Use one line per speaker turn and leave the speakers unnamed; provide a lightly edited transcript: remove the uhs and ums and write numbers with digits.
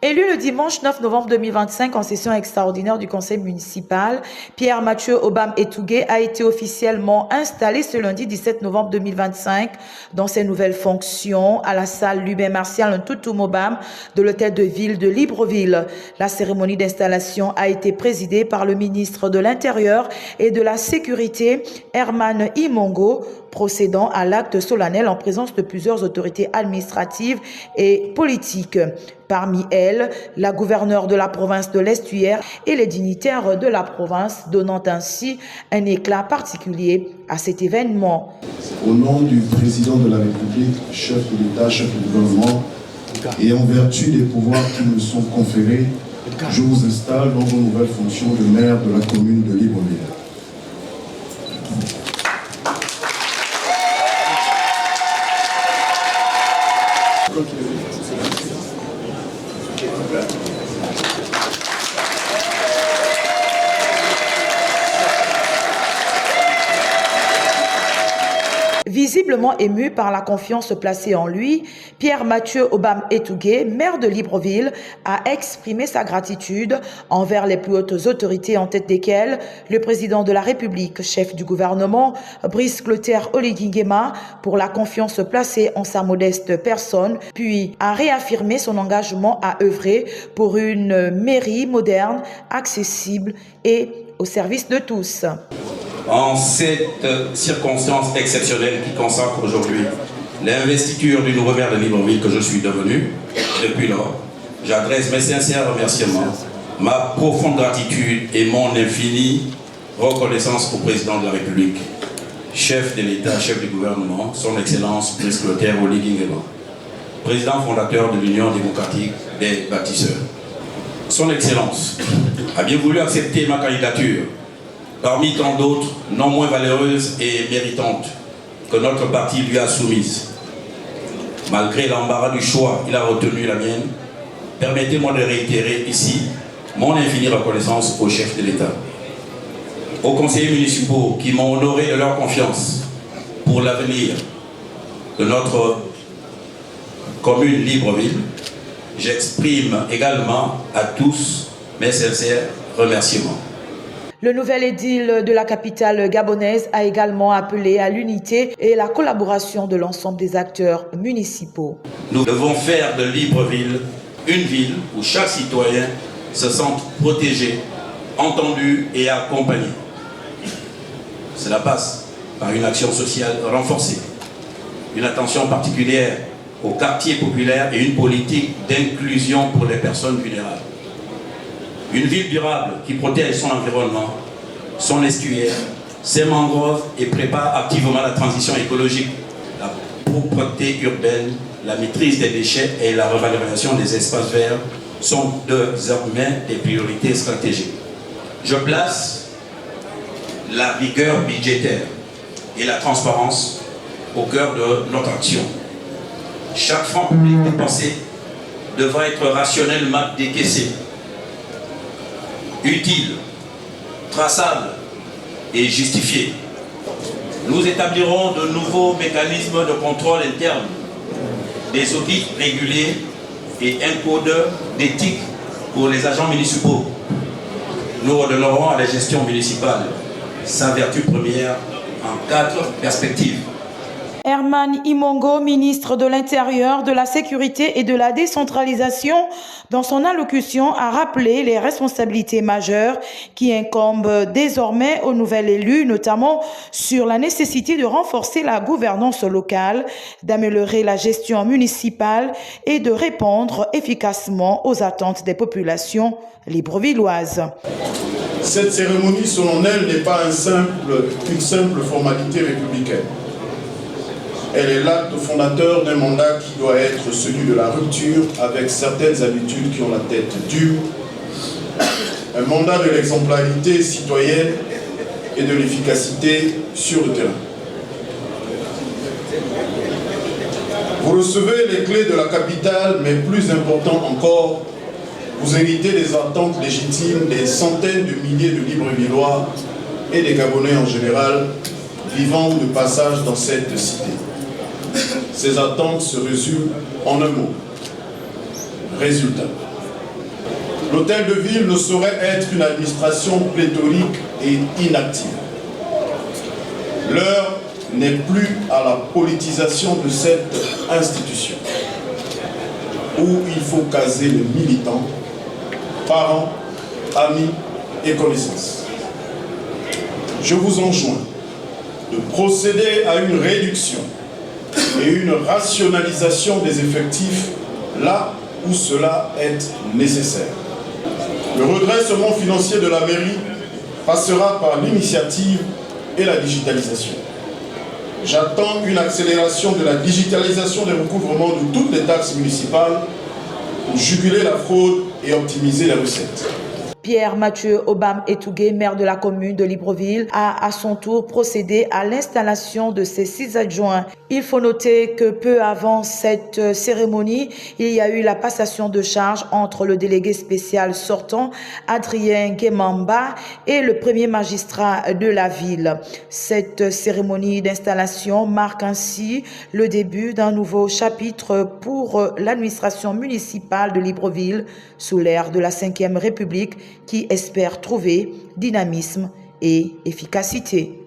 Élu le dimanche 9 novembre 2025 en session extraordinaire du conseil municipal, Pierre-Mathieu Obam-Etougué a été officiellement installé ce lundi 17 novembre 2025 dans ses nouvelles fonctions à la salle Lubin Martial Ntoutoum Obam de l'hôtel de ville de Libreville. La cérémonie d'installation a été présidée par le ministre de l'Intérieur et de la Sécurité, Herman Imongo, procédant à l'acte solennel en présence de plusieurs autorités administratives et politiques. Parmi elles, la gouverneure de la province de l'Estuaire et les dignitaires de la province, donnant ainsi un éclat particulier à cet événement.
Au nom du président de la République, chef de l'État, chef du gouvernement, et en vertu des pouvoirs qui me sont conférés, je vous installe dans vos nouvelles fonctions de maire de la commune de Libreville.
Visiblement ému par la confiance placée en lui, Pierre-Mathieu Obam-Etougué, maire de Libreville, a exprimé sa gratitude envers les plus hautes autorités, en tête desquelles le président de la République, chef du gouvernement, Brice Clotaire Oligui-Nguema, pour la confiance placée en sa modeste personne, puis a réaffirmé son engagement à œuvrer pour une mairie moderne, accessible et au service de tous.
En cette circonstance exceptionnelle qui consacre aujourd'hui l'investiture du nouveau maire de Libreville que je suis devenu, depuis lors, j'adresse mes sincères remerciements, ma profonde gratitude et mon infinie reconnaissance au président de la République, chef de l'État, chef du gouvernement, son Excellence Brice Clotaire Oligui-Nguema, président fondateur de l'Union démocratique des bâtisseurs. Son Excellence a bien voulu accepter ma candidature parmi tant d'autres non moins valeureuses et méritantes que notre parti lui a soumises. Malgré l'embarras du choix, il a retenu la mienne. Permettez-moi de réitérer ici mon infinie reconnaissance au chef de l'État, aux conseillers municipaux qui m'ont honoré de leur confiance pour l'avenir de notre commune Libreville. J'exprime également à tous mes sincères remerciements.
Le nouvel édile de la capitale gabonaise a également appelé à l'unité et la collaboration de l'ensemble des acteurs municipaux.
Nous devons faire de Libreville une ville où chaque citoyen se sente protégé, entendu et accompagné. Cela passe par une action sociale renforcée, une attention particulière aux quartiers populaires et une politique d'inclusion pour les personnes vulnérables. Une ville durable qui protège son environnement, son estuaire, ses mangroves et prépare activement la transition écologique, la propreté urbaine, la maîtrise des déchets et la revalorisation des espaces verts sont désormais des priorités stratégiques. Je place la rigueur budgétaire et la transparence au cœur de notre action. Chaque franc public dépensé devra être rationnellement décaissé, utile, traçable et justifié. Nous établirons de nouveaux mécanismes de contrôle interne, des audits réguliers et un code d'éthique pour les agents municipaux. Nous redonnerons à la gestion municipale sa vertu première en 4 perspectives.
Herman Imongo, ministre de l'Intérieur, de la Sécurité et de la Décentralisation, dans son allocution a rappelé les responsabilités majeures qui incombent désormais aux nouvel élus, notamment sur la nécessité de renforcer la gouvernance locale, d'améliorer la gestion municipale et de répondre efficacement aux attentes des populations librevilloises.
Cette cérémonie solennelle n'est pas une simple formalité républicaine. Elle est l'acte fondateur d'un mandat qui doit être celui de la rupture avec certaines habitudes qui ont la tête dure, un mandat de l'exemplarité citoyenne et de l'efficacité sur le terrain. Vous recevez les clés de la capitale, mais plus important encore, vous héritez des attentes légitimes des centaines de milliers de Librevillois et des Gabonais en général, vivant ou de passage dans cette cité. Ces attentes se résument en un mot: résultat. L'hôtel de ville ne saurait être une administration pléthorique et inactive. L'heure n'est plus à la politisation de cette institution, où il faut caser les militants, parents, amis et connaissances. Je vous enjoins de procéder à une réduction et une rationalisation des effectifs là où cela est nécessaire. Le redressement financier de la mairie passera par l'initiative et la digitalisation. J'attends une accélération de la digitalisation des recouvrements de toutes les taxes municipales pour juguler la fraude et optimiser les recettes.
Pierre Mathieu Obam Etougué, maire de la commune de Libreville, a à son tour procédé à l'installation de ses 6 adjoints. Il faut noter que peu avant cette cérémonie, il y a eu la passation de charge entre le délégué spécial sortant, Adrien Guémamba, et le premier magistrat de la ville. Cette cérémonie d'installation marque ainsi le début d'un nouveau chapitre pour l'administration municipale de Libreville sous l'ère de la Ve République, qui espère trouver dynamisme et efficacité.